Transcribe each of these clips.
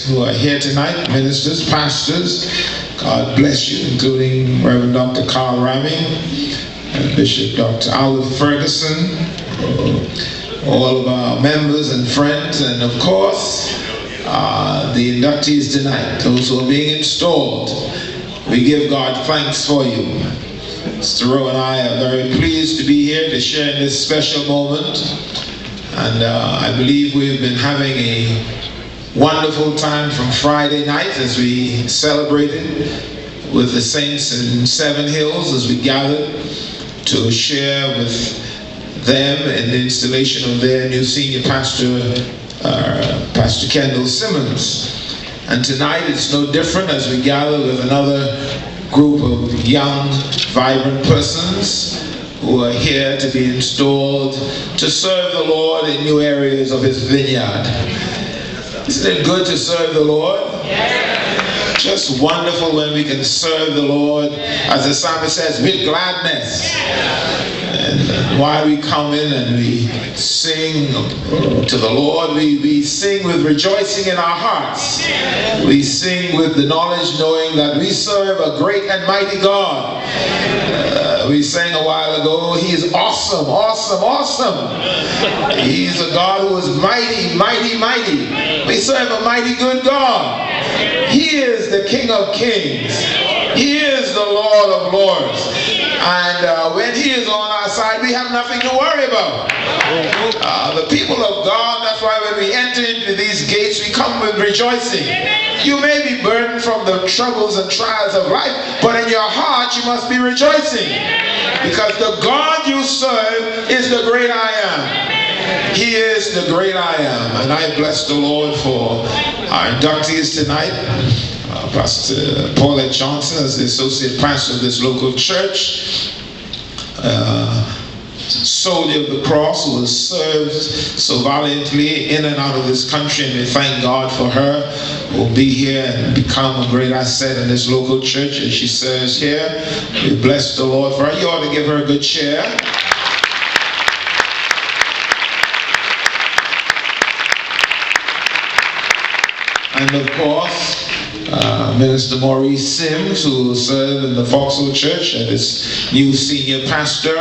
who are here tonight, ministers, pastors. God bless you, including Reverend Dr. Carl Ramming and Bishop Dr. Darrel Ferguson, all of our members and friends, and of course, the inductees tonight, those who are being installed. We give God thanks for you. Mr. Rowe and I are very pleased to be here to share in this special moment. And I believe we've been having a wonderful time from Friday night as we celebrated with the saints in Seven Hills as we gathered to share with them in the installation of their new senior pastor, Pastor Kendall Simmons. And tonight it's no different as we gather with another group of young, vibrant persons who are here to be installed to serve the Lord in new areas of His vineyard. Isn't it good to serve the Lord? Yes. Just wonderful when we can serve the Lord, as the psalmist says, with gladness. And while we come in and we sing to the Lord, we sing with rejoicing in our hearts. We sing with the knowledge, knowing that we serve a great and mighty God. We sang a while ago, He is awesome, awesome, awesome. He's a God who is mighty, mighty, mighty. We serve a mighty good God. He is the King of Kings. He is the Lord of Lords. And when He is on our side, we have nothing to worry about. The people of God, that's why when we enter into these gates, we come with rejoicing. You may be burdened from the troubles and trials of life, but in your heart you must be rejoicing. Because the God you serve is the great I am. He is the great I am. And I bless the Lord for our inductees tonight. Pastor Paulette Johnson as the associate pastor of this local church. Soldier of the cross who has served so valiantly in and out of this country, and we thank God for her, who will be here and become a great asset in this local church as she serves here. We bless the Lord for her. You ought to give her a good cheer. And of course, Minister Maurice Sims, who will serve in the Foxhole Church as its new senior pastor,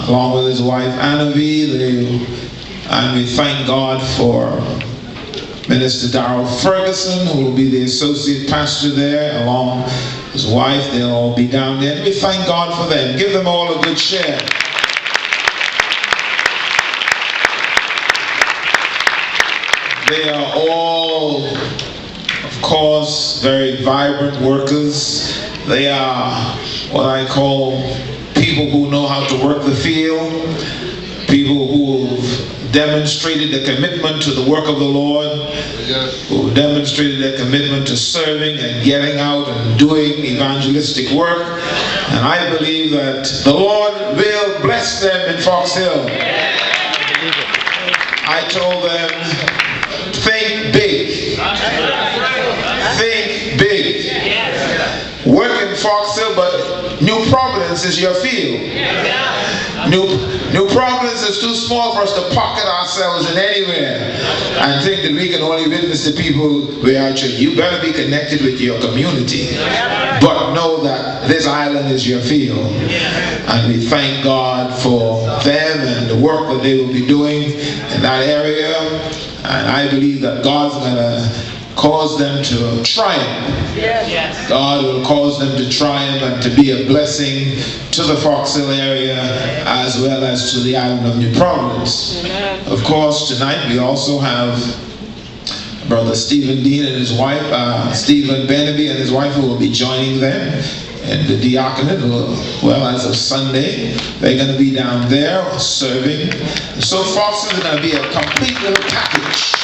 along with his wife Anna V. And we thank God for Minister Darrel Ferguson, who will be the associate pastor there, along with his wife. They'll all be down there. And we thank God for them. Give them all a good share. They are all, of course, very vibrant workers. They are what I call people who know how to work the field, people who've demonstrated their commitment to the work of the Lord, who've demonstrated their commitment to serving and getting out and doing evangelistic work. And I believe that the Lord will bless them in Fox Hill. I told them, think big. Think big. Work in Fox Hill, but New Providence is your field. New Providence is too small for us to pocket ourselves in anywhere and think that we can only witness to people we are church. You better be connected with your community, but know that this island is your field. And we thank God for them and the work that they will be doing in that area. And I believe that God's going to cause them to triumph. Yes. God will cause them to triumph and to be a blessing to the Fox Hill area as well as to the island of New Providence. Amen. Of course, tonight we also have Brother Stephen Dean and his wife, Stephen Beneby and his wife, who will be joining them in the diaconate. Well, as of Sunday, they're going to be down there serving. So Fox Hill is going to be a complete little package.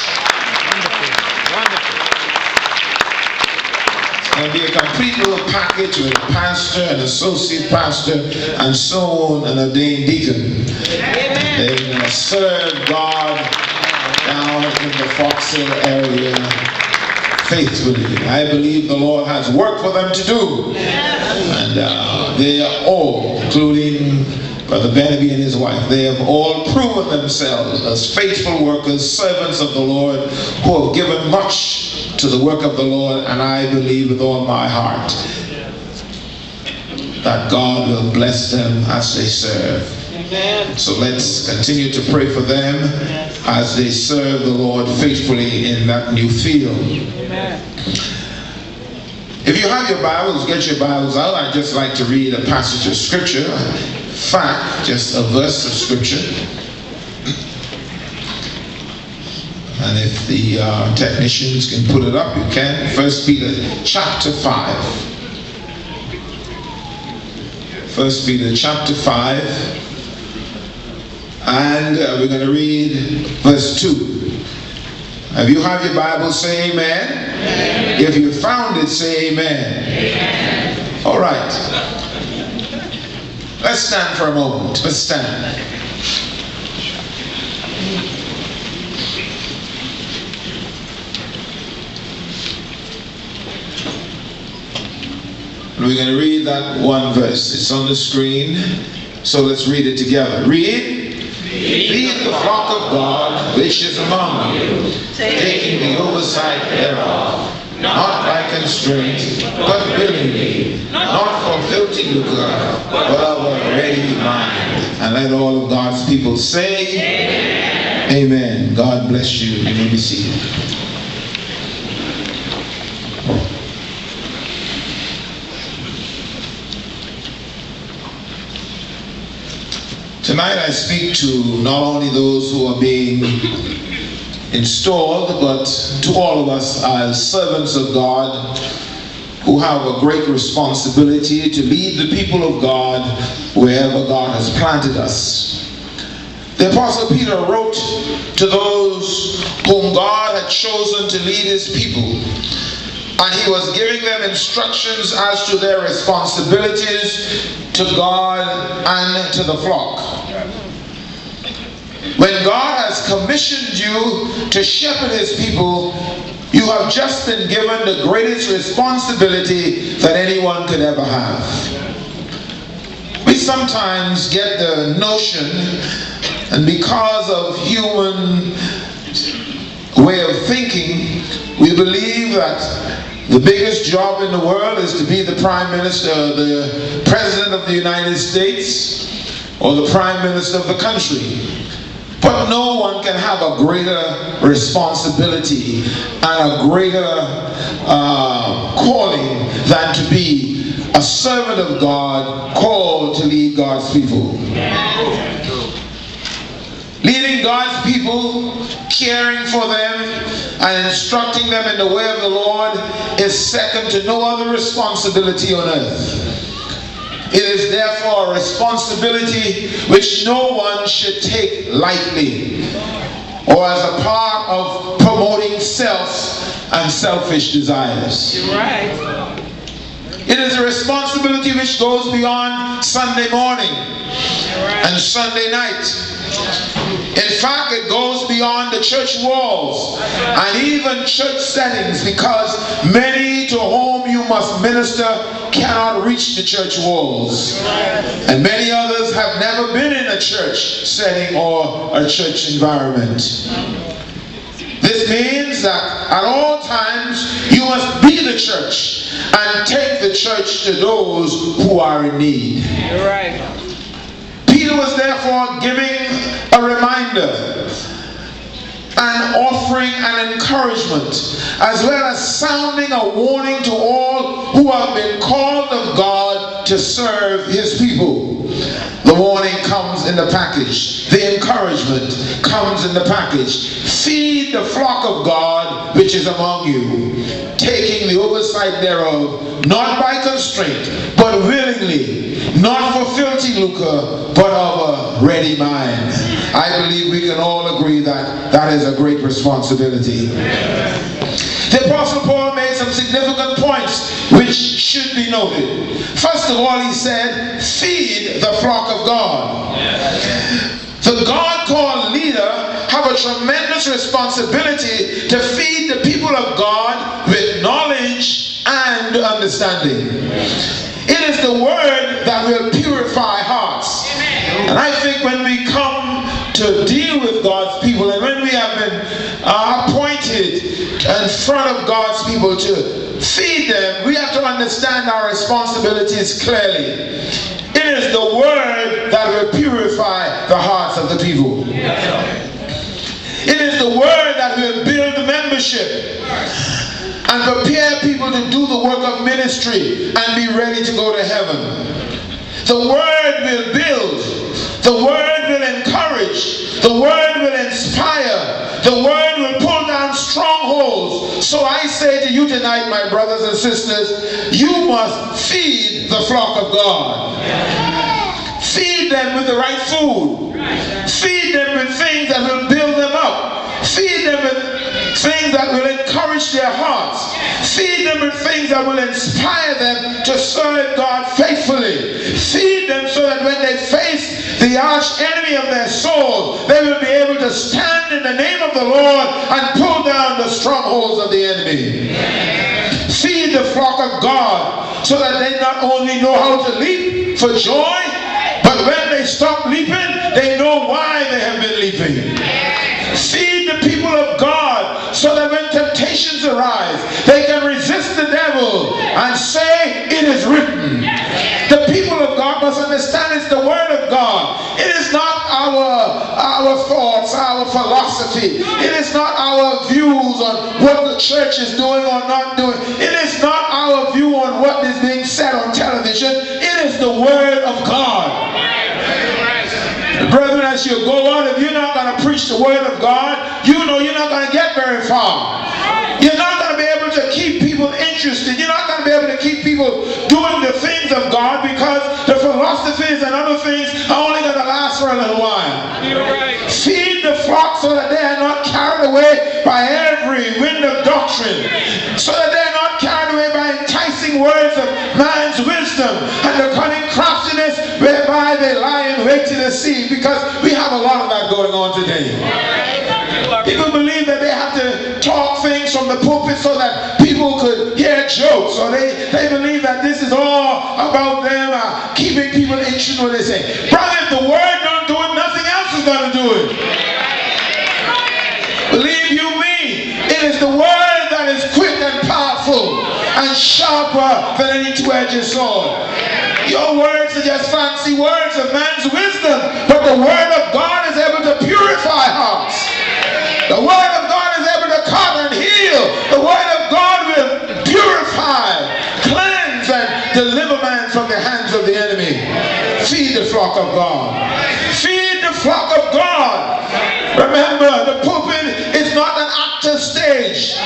It's going to be a complete little package with a pastor, an associate pastor, and so on, an ordained deacon. They're going to serve God down in the Fox Hill area faithfully. I believe the Lord has work for them to do. And they are all, including Brother Beneby and his wife, they have all proven themselves as faithful workers, servants of the Lord, who have given much to the work of the Lord, and I believe with all my heart that God will bless them as they serve. Amen. So let's continue to pray for them as they serve the Lord faithfully in that new field. Amen. If you have your Bibles, get your Bibles out. I'd just like to read a passage of Scripture. In fact, just a verse of Scripture. And if the technicians can put it up, you can. 1 Peter chapter 5. 1 Peter chapter 5. And we're going to read verse 2. If you have your Bible, say amen. Amen. If you found it, say amen. Amen. All right. Let's stand for a moment. Let's stand. We're going to read that one verse. It's on the screen. So let's read it together. Read. Feed the flock of God which is among you, taking the oversight thereof, not by constraint, but willingly, not for filthy lucre, but of a ready mind. And let all of God's people say, Amen. Amen. God bless you. You may be seated. Tonight I speak to not only those who are being installed, but to all of us as servants of God who have a great responsibility to lead the people of God wherever God has planted us. The Apostle Peter wrote to those whom God had chosen to lead his people, and he was giving them instructions as to their responsibilities to God and to the flock. When God has commissioned you to shepherd his people, you have just been given the greatest responsibility that anyone could ever have. We sometimes get the notion, and because of human way of thinking, we believe that the biggest job in the world is to be the Prime Minister, the President of the United States, or the Prime Minister of the country. But no one can have a greater responsibility and a greater calling than to be a servant of God called to lead God's people. Leading God's people, caring for them, and instructing them in the way of the Lord is second to no other responsibility on earth. It is therefore a responsibility which no one should take lightly, or as a part of promoting self and selfish desires. You're right. It is a responsibility which goes beyond Sunday morning and Sunday night. In fact, it goes beyond the church walls and even church settings, because many to whom you must minister cannot reach the church walls. And many others have never been in a church setting or a church environment. This means that at all times you must be the church and take the church to those who are in need. You're right. Peter was therefore giving a reminder and offering an encouragement, as well as sounding a warning to all who have been called of God to serve his people. The warning comes in the package. The encouragement comes in the package. Feed the flock of God which is among you, taking the oversight thereof, not by constraint, but willingly, not for filthy lucre, but of a ready mind. I believe we can all agree that that is a great responsibility. The Apostle Paul made some significant points which should be noted. First of all, he said, feed the flock of God. The God-called leader have a tremendous responsibility to feed the people of God with knowledge and understanding. It is the word that will purify hearts. And I think when we come to deal with God's people, and when we have been appointed in front of God's people to feed them, we have to understand our responsibilities clearly. It is the word that will purify the hearts of the people. It is the word that will build membership and prepare people to do the work of ministry and be ready to go to heaven. The word will build. The word will encourage. The word will inspire. The word will pull down strongholds. So I say to you tonight, my brothers and sisters, you must feed the flock of God. Feed them with the right food. Feed them with things that will build them up. Feed them with things that will encourage their hearts. Feed them with things that will inspire them to serve God faithfully. Feed them so that when they face the arch enemy of their soul, they will be able to stand in the name of the Lord and pull down the strongholds of the enemy. Feed the flock of God so that they not only know how to leap for joy, but when they stop leaping, they know why they have been leaping. Feed the people of God so that when temptations arise, they can resist the devil and say, it is written. The people of God must understand it's the word of God. It is not our thoughts, our philosophy. It is not our views on what the church is doing or not doing. It is not our view on what is being said on television. It is the word of God. Brethren, as you go on, if you're not going to preach the word of God, you know you're not going to get very far. You're not going to be able to keep people interested. You're not going to be able to keep people doing the things of God, because the philosophies and other things are only going to last for a little while. Feed the flock so that they are not carried away by every wind of doctrine, so that they are not carried away by enticing words of man's wisdom and the cunning craftiness whereby they lie in wait to deceive, because we have a lot of that going on today. People believe that they have to talk things from the pulpit so that people could hear jokes, or they believe that this is all about them keeping people interested in what they say. Brother, if the word don't do it, nothing else is going to do it. Believe you me, it is the word that is quick and powerful and sharper than any two-edged sword. Your words are just fancy words of man's wisdom, but the word of God is able to purify hearts. The word of God is able to cut and heal. The word of God will purify, cleanse, and deliver man from the hands of the enemy. Feed the flock of God. Feed the flock of God. Remember, the pulpit is not an active stage.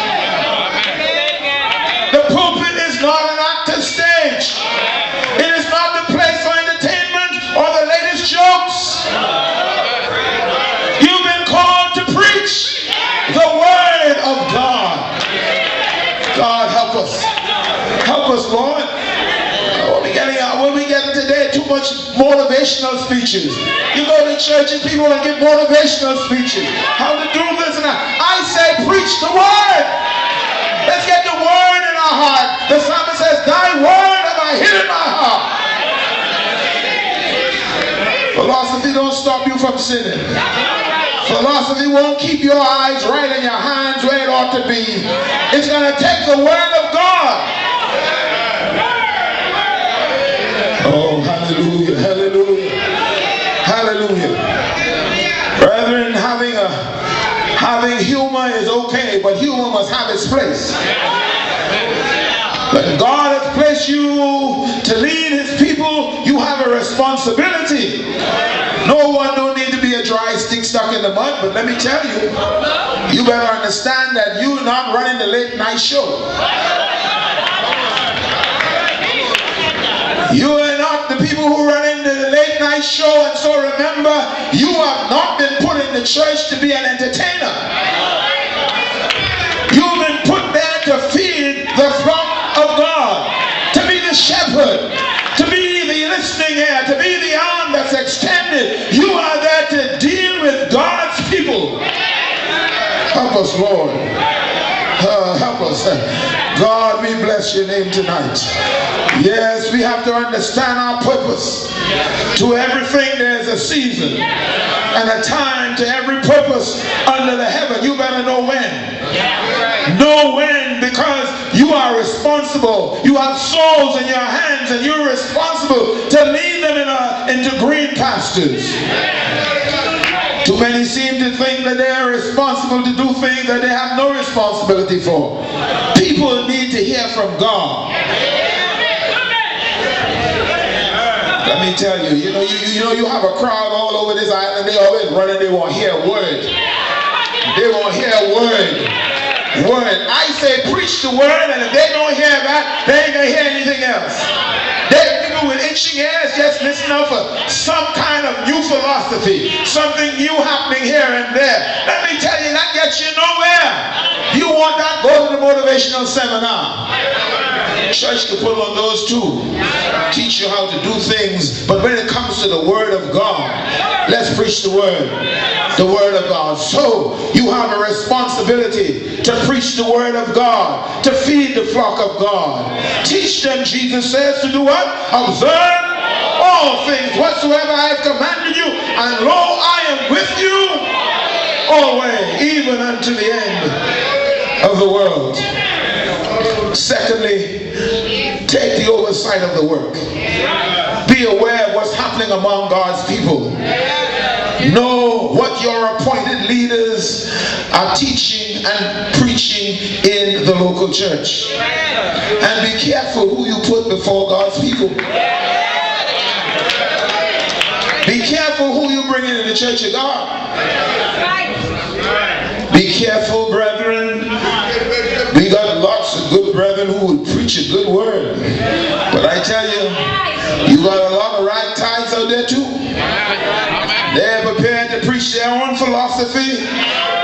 The pulpit is not an active stage. It is not the place for entertainment or the latest jokes. You've been called to preach the word of God. God, help us. Help us, Lord. What we getting today? Too much motivational speeches. You go to church and people and get motivational speeches. How to do this and that. I say preach the word. Let's get the word in our heart. The psalmist says, thy word have I hid in my heart. Philosophy don't stop you from sinning. Philosophy won't keep your eyes right and your hands where it ought to be. It's going to take the word of God. Oh, hallelujah, hallelujah, hallelujah. Brethren, having humor is okay, but humor must have its place. When God has placed you to lead his people, you have a responsibility. No one don't need to be a dry stick stuck in the mud, but let me tell you, you better understand that you're not running the late night show. You are not the people who run into the late night show, and so remember, you have not been put in the church to be an entertainer. You've been put there to feed the flock of God, to be the shepherd, to be the listening ear, to be the arm that's extended. You are there to deal with God's people. Help us, Lord. Help us. God, we bless your name tonight. Yes, we have to understand our purpose. To everything there's a season and a time to every purpose under the heaven. You better know when. Know You are responsible. You have souls in your hands, and you're responsible to lead them into green pastures. Too many seem to think that they are responsible to do things that they have no responsibility for. People need to hear from God. Let me tell you, you have a crowd all over this island. They always running. They won't hear a word. They won't hear a word. I say preach the word, and if they don't hear that, they ain't gonna hear anything else. There are people with itching ears just listening for some kind of new philosophy, something new happening here and there. Let me tell you, that gets you nowhere. You want that? Go to the motivational seminar. Church can put on those too. Teach you how to do things. But when it comes to the word of God, let's preach the word. The word of God. So you have a responsibility to preach the word of God, to feed the flock of God. Teach them, Jesus says, to do what? Observe all things whatsoever I have commanded you, and lo, I am with you always, even unto the end of the world. Secondly, take the oversight of the work. Be aware of what's happening among God's people. Know what your appointed leaders are teaching and preaching in the local church. And be careful who you put before God's people. Be careful who you bring into the church of God. Be careful, brethren. We got lots of good brethren who will preach a good word. But I tell you, you got a lot of ragtags out there too. They're prepared to preach their own philosophy,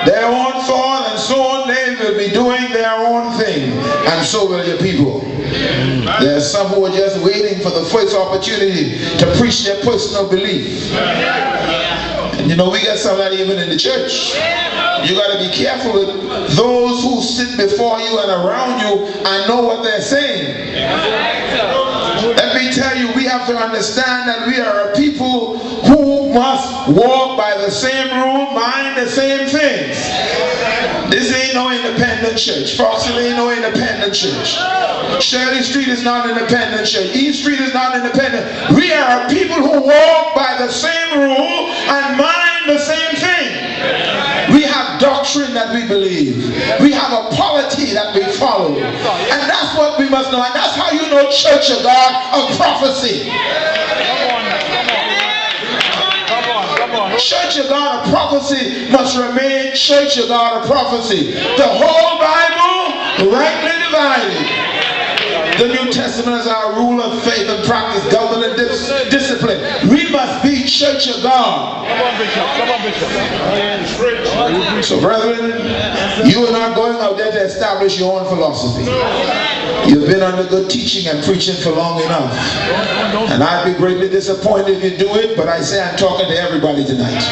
their own thought, and so on. They will be doing their own thing. And so will your people. There are some who are just waiting for the first opportunity to preach their personal belief. And we got some of that even in the church. You got to be careful with those who sit before you and around you and know what they're saying. Let me tell you, we have to understand that we are a people who must walk by the same rule, mind the same things. This ain't no independent church. Foxhill ain't no independent church. Shirley Street is not an independent church. East Street is not independent. We are a people who walk by the same rule and mind the same thing. We have doctrine that we believe. We have a polity that we follow. And that's what we must know. And that's how you know Church of God of prophecy. Church of God of prophecy must remain Church of God of prophecy. The whole Bible rightly divided. The New Testament is our rule of faith and practice, government and discipline. We must be Church of God. So brethren, you are not going out there to establish your own philosophy. You've been under good teaching and preaching for long enough. And I'd be greatly disappointed if you do it, but I say I'm talking to everybody tonight.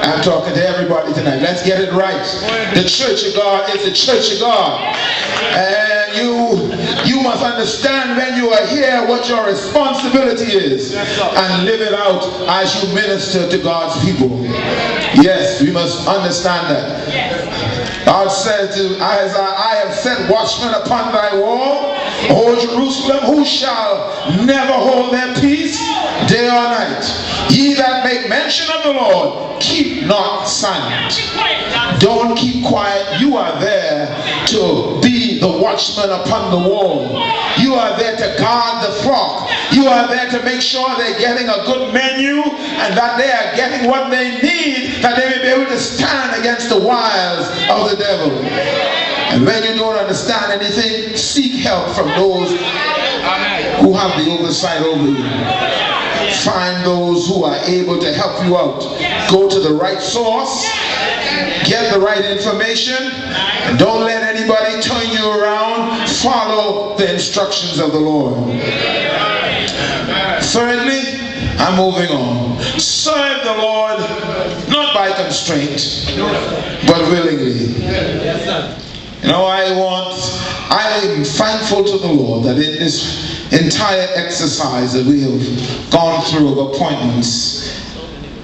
I'm talking to everybody tonight. Let's get it right. The Church of God is the Church of God. And you must understand when you are here what your responsibility is and live it out as you minister to God's people. Yes, we must understand that. God said to Isaiah, I have set watchmen upon thy wall, O Jerusalem, who shall never hold their peace day or night. Ye that make mention of the Lord, keep not silent. Don't keep quiet. You are there to be the watchman upon the wall. You are there to guard the flock. You are there to make sure they're getting a good menu and that they are getting what they need, that they may be able to stand against the wiles of the devil. And when you don't understand anything, seek help from those who have the oversight over you. Find those who are able to help you out. Go to the right source, get the right information, and don't let anybody turn you around. Follow the instructions of the Lord. Thirdly, I'm moving on. Serve the Lord not by constraint, but willingly. I'm thankful to the Lord that in this entire exercise that we have gone through of appointments,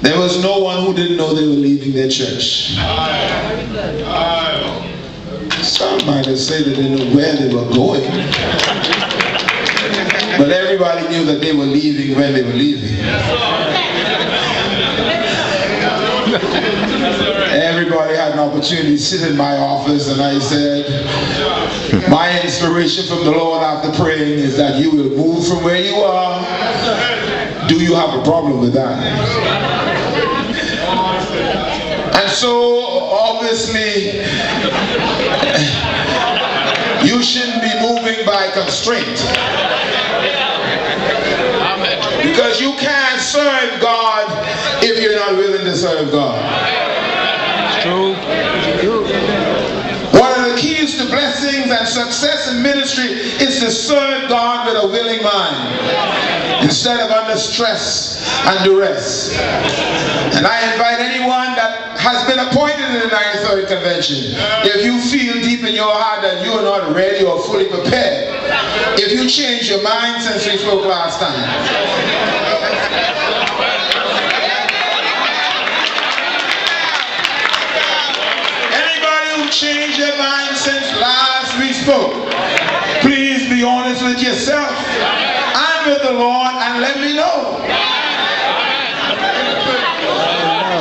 there was no one who didn't know they were leaving their church. Some might have said they didn't know where they were going. But everybody knew that they were leaving when they were leaving. Everybody had an opportunity to sit in my office, and I said, my inspiration from the Lord after praying is that you will move from where you are. Do you have a problem with that? And so, obviously, you shouldn't be moving by constraint. Because you can't serve God if you're not willing to serve God. It's true. One of the keys to blessings and success in ministry is to serve God with a willing mind instead of under stress and duress. And I invite anyone that has been appointed in the 93rd Convention, if you feel deep in your heart that you are not ready or fully prepared, if you change your mind since we spoke last time, change your mind since last we spoke, please be honest with yourself and with the Lord and let me know.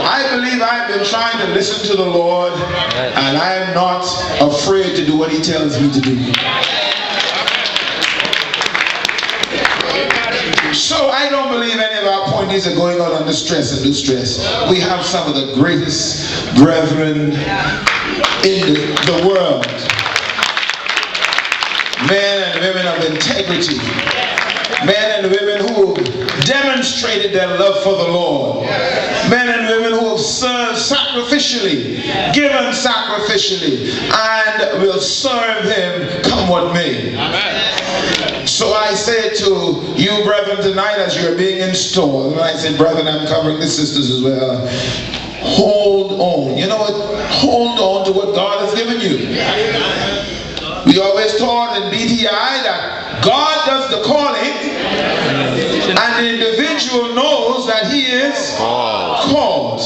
I believe I've been trying to listen to the Lord, and I am not afraid to do what He tells me to do. So I don't believe any of our appointees are going out under stress and distress. We have some of the greatest brethren in the world. Men and women of integrity. Men and women who demonstrated their love for the Lord. Men and women who have served sacrificially, given sacrificially, and will serve Him come what may. Amen. So I say to you, brethren, tonight as you're being installed, and I say, brethren, I'm covering the sisters as well, hold on. You know what? Hold on to what God has given you. We always taught in BTI that God does the calling, and the individual knows that he is called.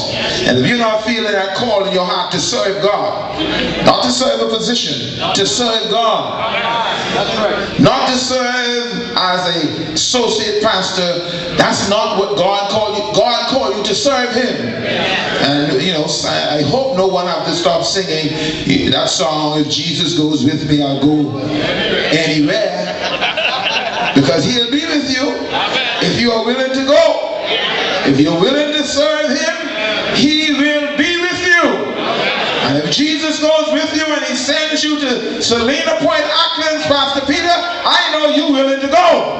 And if you're not feeling that call in your heart to serve God, not to serve a position, to serve God, not to serve as an associate pastor, that's not what God called you. God called you to serve Him. And you know, I hope no one have to stop singing that song, if Jesus goes with me, I'll go anywhere. Because He'll be with you if you are willing to go. If you're willing to serve Him, He will be with you. And if Jesus goes with you and He sends you to Selena Point, Auckland, Pastor Peter, I know you're willing to go.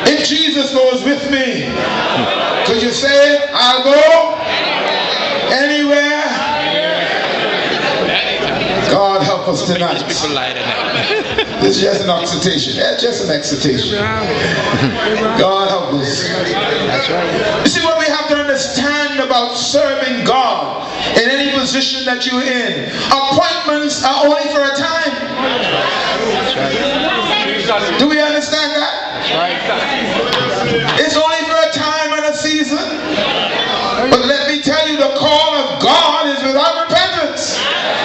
If Jesus goes with me, could you say, I'll go anywhere? God help us tonight. This is just an exhortation. That's just an exhortation. God help us. That's right. You see, what we have to understand about serving God in any position that you're in, appointments are only for a time. That's right. Do we understand that? That's right. It's only for a time and a season. But let me tell you, the call of God is without repentance.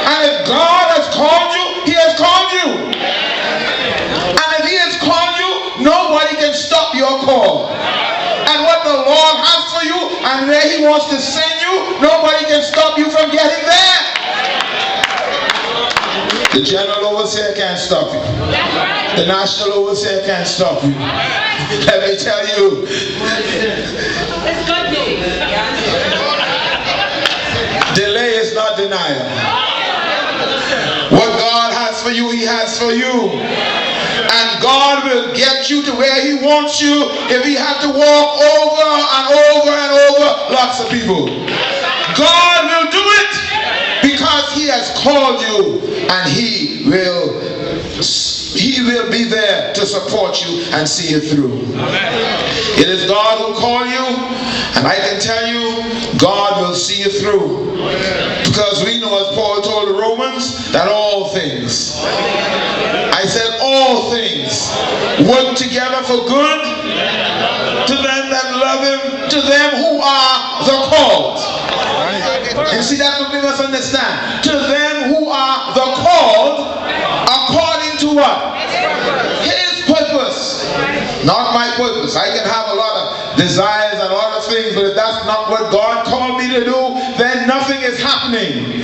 And if God has called you, He has called you. And if He has called you, nobody can stop your call. And what the Lord has for you and where He wants to send you, nobody can stop you from getting there. The general overseer can't stop you. The national overseer can't stop you. Let me tell you. Delay is not denial. What God has for you, He has for you. And God will get you to where He wants you if He has to walk over and over and over lots of people. God will do it because He has called you, and He will be there to support you and see you through. It is God who called you, and I can tell you, God will see you through. Because we know, as Paul told the Romans, that all things, I said all things, work together for good to them that love Him, to them who are the called. And see, that's what we must understand. To them who are the called, according to what? His purpose. Not my purpose. I can have a lot of desires and a lot of things, but if that's not what God called me to do, then nothing is happening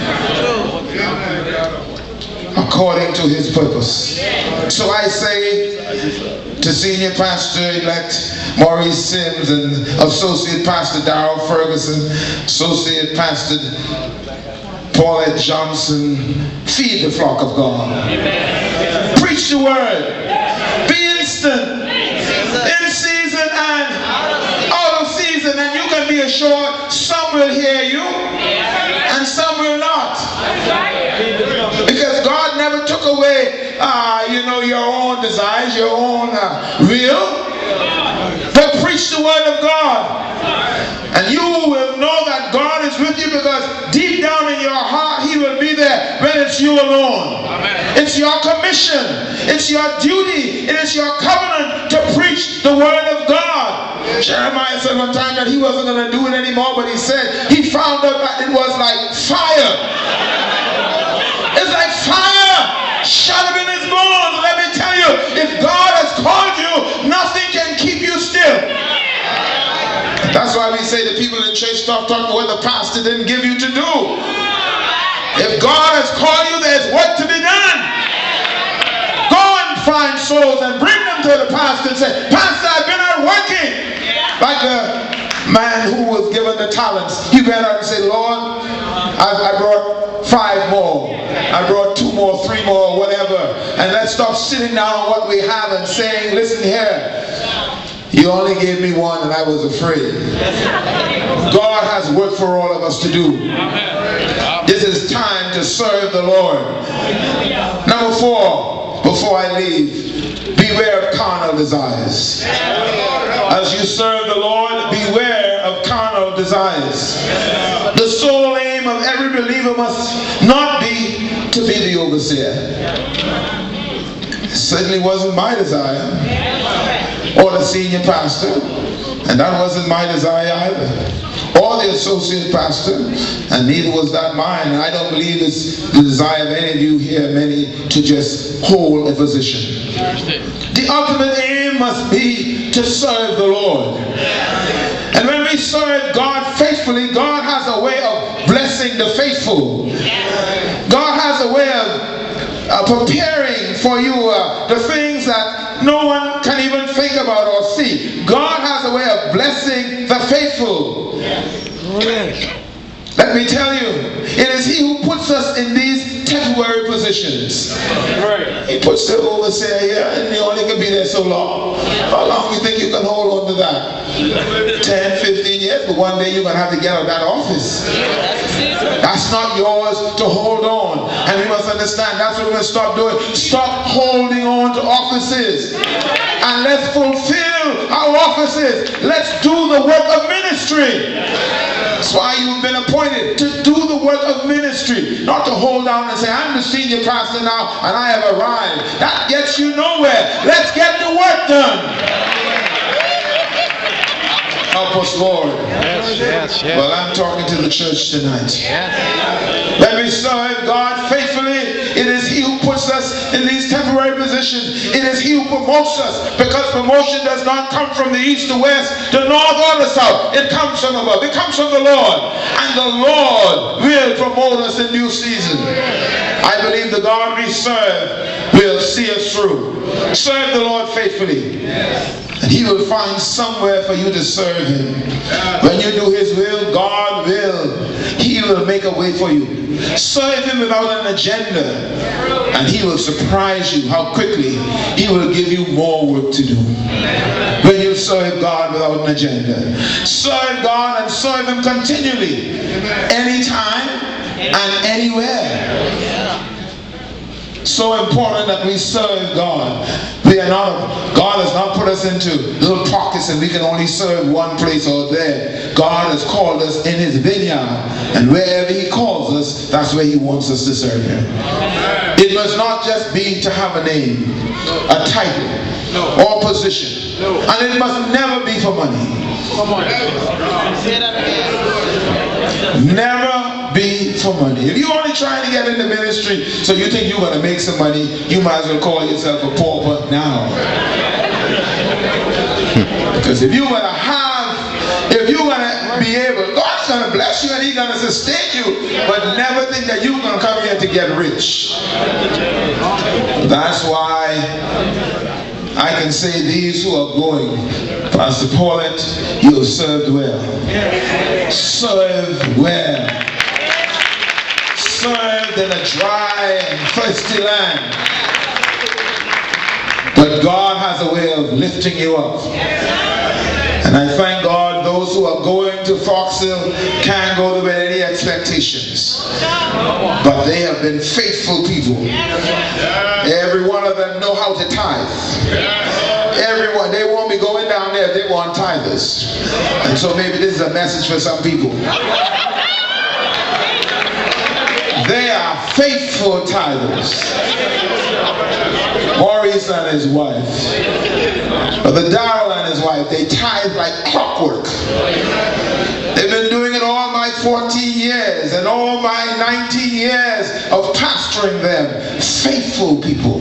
according to his purpose. So I say to Senior Pastor-elect Maurice Sims and Associate Pastor Darrel Ferguson, Associate Pastor Paulette Johnson, feed the flock of God. Preach the word. Be instant. In season and out of season. And you can be assured some will hear you and some will not. Because God never took away your own desires, your own will. But preach the word of God. And you will know that God is with you, because deep down in your heart he will be there when it's you alone. Amen. It's your commission. It's your duty. It is your covenant to preach the word of God. Jeremiah said one time that he wasn't going to do it anymore, but he said he found out that it was like fire. It's like fire shut up in his bones. Let me tell you, if God has called you, nothing can keep you still. That's why we say the people in church stop talking what the pastor didn't give you to do. If God has called you, there's work to be done. Go and find souls and bring them to the pastor and say, Pastor, I've been out working. Like the man who was given the talents. He went out and said, Lord, I brought 5 more. I brought 2 more, 3 more, whatever. And let's stop sitting down on what we have and saying, listen here. You only gave me 1 and I was afraid. God has work for all of us to do. This is time to serve the Lord. Number 4, before I leave, beware of carnal desires. As you serve the Lord, beware of carnal desires. The sole aim of every believer must not be to be the overseer. It certainly wasn't my desire. Or the senior pastor, and that wasn't my desire either, or the associate pastor, and neither was that mine. And I don't believe it's the desire of any of you here, many, to just hold a position. The ultimate aim must be to serve the Lord. And when we serve God faithfully, God has a way of blessing the faithful. God has a way of preparing for you the things that no one can even think about or see. God has a way of blessing the faithful. Let me tell you, it is he who puts us in these temporary positions. He puts the overseer here, and you only can be there so long. How long do you think you can hold on to that? 10, 15 years, but one day you're going to have to get out of that office. That's not yours to hold on. And we must understand, that's what we're going to stop doing. Stop holding on to offices. And let's fulfill our offices. Let's do the work of ministry. That's why you've been appointed, to do the work of ministry. Not to hold down and say, I'm the senior pastor now and I have arrived. That gets you nowhere. Let's get the work done. Help us, Lord. Yes. Well, I'm talking to the church tonight. When we serve God faithfully, it is he who puts us in these temporary positions. It is he who promotes us, because promotion does not come from the east, the west, the north, or the south. It comes from above. It comes from the Lord. And the Lord will promote us in due season. I believe the God we serve will see us through. Serve the Lord faithfully. And he will find somewhere for you to serve him. When you do his will, God will. He will make a way for you. Serve him without an agenda, and he will surprise you how quickly he will give you more work to do. When you serve God without an agenda, serve God and serve him continually, anytime and anywhere. So important that we serve God. God has not put us into little pockets and we can only serve one place or there. God has called us in his vineyard, and wherever he calls us, that's where he wants us to serve him. It must not just be to have a name, a title, or position. And it must never be for money. Never for money. If you're only trying to get into ministry so you think you're going to make some money, you might as well call yourself a pauper now. Because if you're going to be able, God's going to bless you and He's going to sustain you, but never think that you're going to come here to get rich. That's why I can say these who are going, Pastor Paulette, you have served well. Served well. Served in a dry and thirsty land. But God has a way of lifting you up. And I thank God those who are going to Foxhill can't go there with any expectations. But they have been faithful people. Every one of them know how to tithe. Everyone, they won't be going down there if they want tithers. And so maybe this is a message for some people. They are faithful tithers. Maurice and his wife, the Darrel and his wife, they tithe like clockwork. They've been doing it all my 14 years and all my 19 years of pastoring them. Faithful people.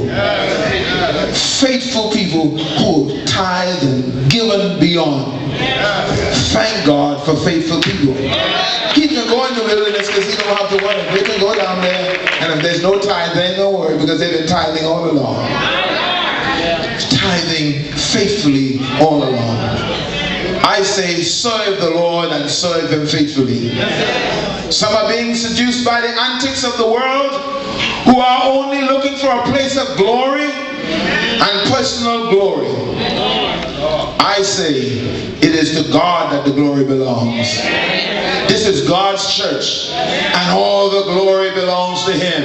Faithful people who tithe and given beyond. Thank God for faithful people. He can go in the wilderness because he don't have to worry. They can go down there, and if there's no tithe, they ain't no worry because they've been tithing all along. Tithing faithfully all along. I say serve the Lord and serve Him faithfully. Some are being seduced by the antics of the world, who are only looking for a place of glory and personal glory. I say it is to God that the glory belongs. This is God's church, and all the glory belongs to Him.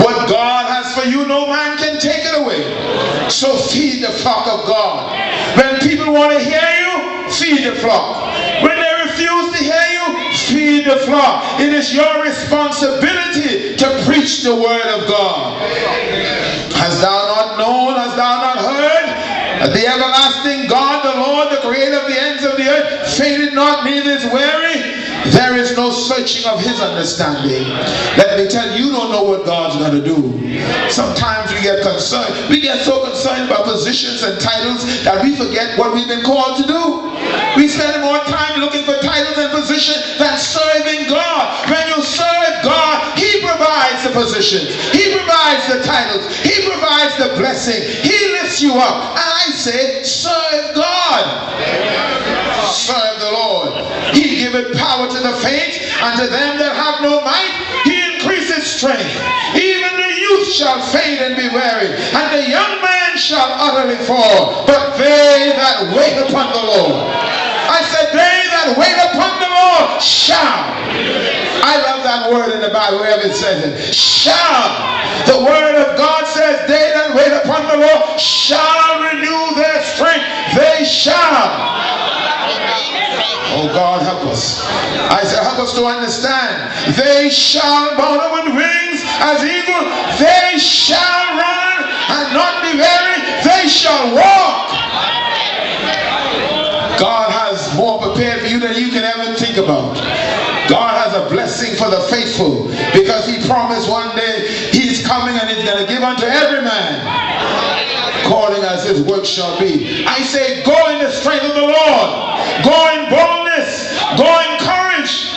What God has for you, no man can take it away. So feed the flock of God. When people want to hear you, feed the flock. When they refuse to hear you, feed the flock. It is your responsibility to preach the word of God. Hast thou not known, hast thou not heard? The everlasting God, the Lord, the creator of the ends of the earth, fainted not, neither is weary. There is no searching of His understanding. Let me tell you, you don't know what God's going to do. Sometimes we get concerned. We get so concerned about positions and titles that we forget what we've been called to do. We spend more time looking for titles and positions than serving God. When you serve God, He provides the positions. He provides the titles. He provides the blessing. He lifts you up. And I say, serve God. Serve the Lord. He giveth power to the faint, and to them that have no might, He increaseth strength. Even the youth shall faint and be weary, and the young man shall utterly fall. But they that wait upon the Lord, I said, they that wait upon the Lord shall. I love that word in the Bible, wherever it says it. Shall. The word of God says, they that wait upon the Lord shall renew their strength. They shall. Oh God, help us. I said, help us to understand. They shall mount up with wings as eagles. They shall run and not be weary. They shall walk. God has more prepared for you than you can ever think about. God has a blessing for the faithful, because He promised one day He's coming and He's going to give unto every man according as his work shall be. I say, go in the strength of the Lord. Go in boldness. Go in courage.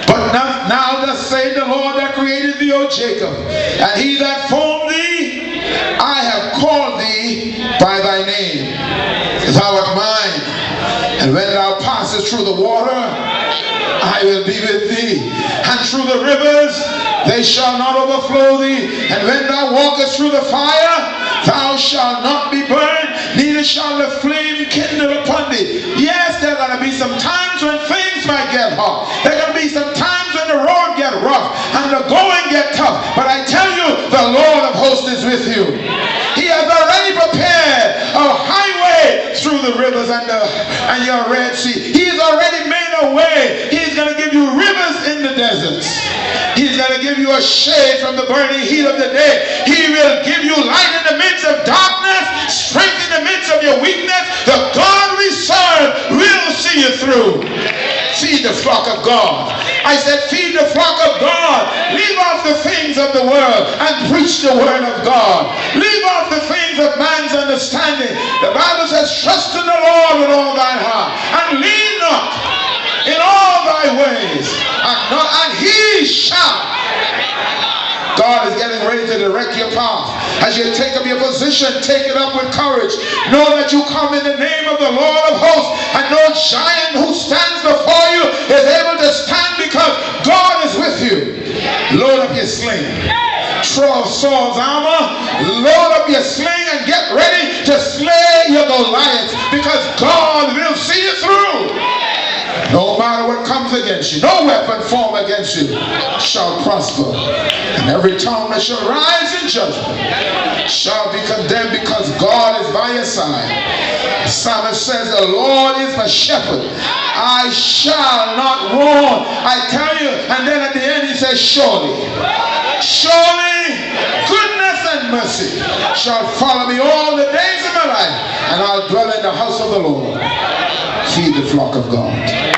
But now thus saith the Lord that created thee, O Jacob, and He that formed thee, I have called thee by thy name. Thou art mine. And when thou passest through the water, I will be with thee. And through the rivers, they shall not overflow thee. And when thou walkest through the fire, thou shalt not be burned, neither shall the flame kindle upon thee. Yes, there are going to be some times when things might get hot. There are going to be some times when the road get rough and the going get tough. But I tell you, the Lord of hosts is with you. He has already prepared a highway through the rivers and your Red Sea. He's already made a way. He's going to give you rivers in the deserts. He's going to give you a shade from the burning heat of the day. He will give you light in the midst of darkness, strength in the midst of your weakness. The God we serve will see you through. Feed the flock of God. I said, feed the flock of God. of the world and preach the word of God. Leave off the things of man's understanding. The Bible says, trust in the Lord with all thy heart and lean not in all thy ways, and he shall. God is getting ready to direct your path. As you take up your position, take it up with courage. Know that you come in the name of the Lord of hosts, and no giant who stands before you is able to stand, because God is with you. Load up your sling. Throw off Saul's armor. Load up your sling and get ready to slay your Goliath, because God will see you through. No matter what comes against you, no weapon formed against you shall prosper. And every tongue that shall rise in judgment shall be condemned, because God is by your side. The psalmist says, the Lord is my shepherd, I shall not want. I tell you. And then at the end he says, surely, surely goodness and mercy shall follow me all the days of my life, and I'll dwell in the house of the Lord. Feed the flock of God.